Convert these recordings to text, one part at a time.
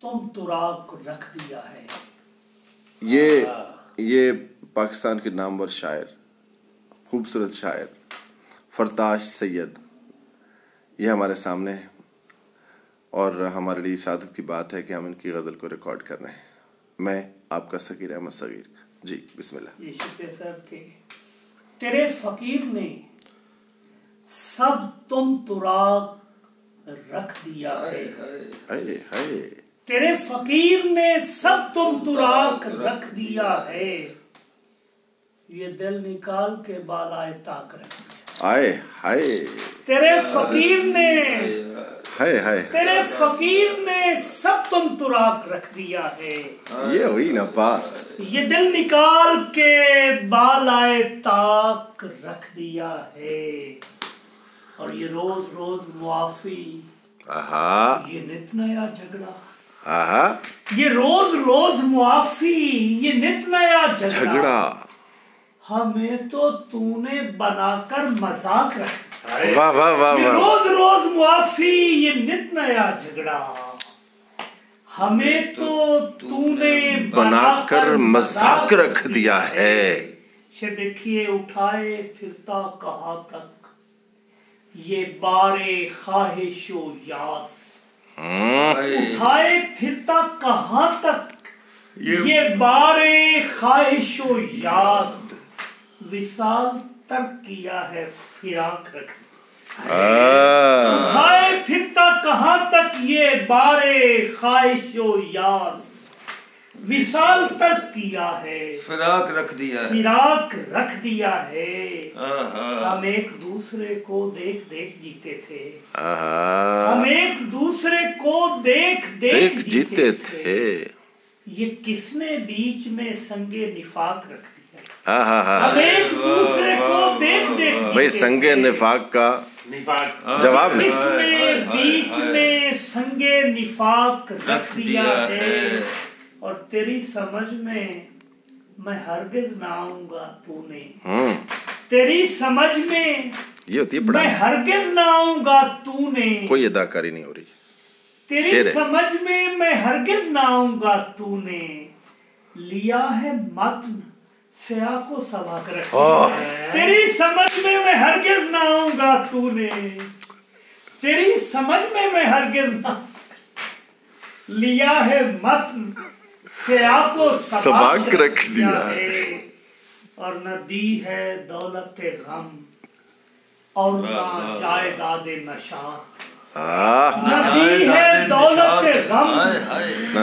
तुम तुराग को रख दिया है। ये पाकिस्तान के नामवर शायर, खूबसूरत शायर फरताश सैयद, ये हमारे सामने है और हमारे लिए सादत की बात है कि हम इनकी गज़ल को रिकॉर्ड कर रहे हैं। मैं आपका सगीर अहमद सगीर जी, बिस्मिल्लाह। ये शुक्र साहब के तेरे फकीर ने सब तुम तुराग रख दिया है। तेरे फकीर ने सब तुम तुराग रख दिया है। ये दिल निकाल के बालाए ताक रख दिया। आए हाय तेरे फकीर ने हाय तेरे फकीर ने सब तुम तुराग रख दिया है। ये हुई ना पार, ये दिल निकाल के बालाए ताक रख दिया है। और ये रोज रोज मुआफी, आहा ये नित नया झगड़ा, आहा ये रोज रोज मुआफी, ये नित नया झगड़ा, हमें तो तूने बनाकर मजाक रखा। वाह वाह वाह ये वाह, रोज रोज मुआफी, ये नित नया झगड़ा, हमें तो तूने बनाकर मजाक रख दिया है। देखिए उठाए फिरता कहाँ तक ये बारे ख्वाहिशो यास, उठाए फिरता कहाँ तक ये बारे ख्वाहिशो यास, विसाल तक किया है फिराक रख। उठाए फिरता कहाँ तक ये बारे ख्वाहिशो यास, विसाल तक किया है फिराक रख दिया है, फिराक रख दिया है। हम एक दूसरे को देख देख जीते थे, हम एक दूसरे को देख देख जीते थे। ये किसने बीच में संगे निफाक रख दिया। हम एक दूसरे को देख देख भाई संगे निफाक का जवाब नहीं। किसने बीच में संगे निफाक रख दिया है। और तेरी समझ में मैं हरगिज ना आऊंगा तूने, तेरी समझ में ये होती है मैं हरगिज ना आऊंगा तूने, कोई अदाकारी नहीं हो रही। तेरी समझ में मैं हरगिज ना आऊंगा तूने, लिया है मतन स्याह को सबा कर रख दिया। तेरी समझ में मैं हरगिज ना आऊंगा तूने, तेरी समझ में मैं हरगिज ना, लिया है मतन स्याह को सबा के रख दिया है। और न दी है दौलत गम और न जायदाद नशात, न दी है दौलत गम न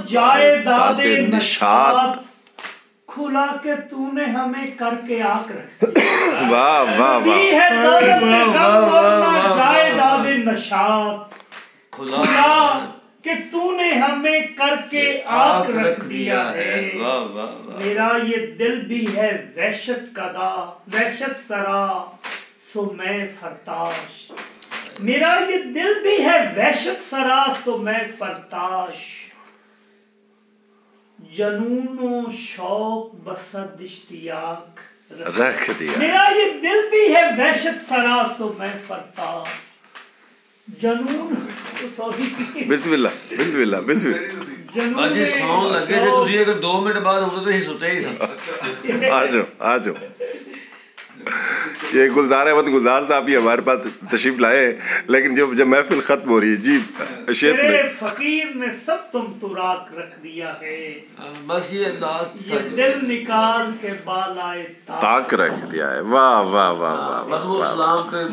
जायदाद नशात, खुला के तूने हमें करके आंख रख दिया। वाह वाह वाह, दी है दौलत गम और न जायदाद नशात, खुला कि तूने हमें करके आंख रख दिया है। मेरा ये दिल भी है वहशत कदा वहशत सरा सो मैं फरताश, मेरा ये दिल भी है वहशत सरा सो मैं फरताश, जनूनो शौक बसद इश्तियाक रख दिया। मेरा ये दिल भी है वहशत सरा सो मैं फरताश, जनून बिस्मिल्लाह बिस्मिल्लाह बिस्मिल्लाह। अजी सौन लगे जे तुसी अगर 2 मिनट बाद होते तो ही सुते ही सन। आ जाओ ये गुलजार अहमद गुलजार साहब ये हमारे पास तशरीफ लाए, लेकिन जब महफिल खत्म हो रही है जी, तेरे फकीर ने सब तुम तुराक रख दिया है। बस ये लास्ट ये दिल निकाल के बालाए ताक रख दिया है। वाह वाह वाह वाह, बस वो इस्लाम पे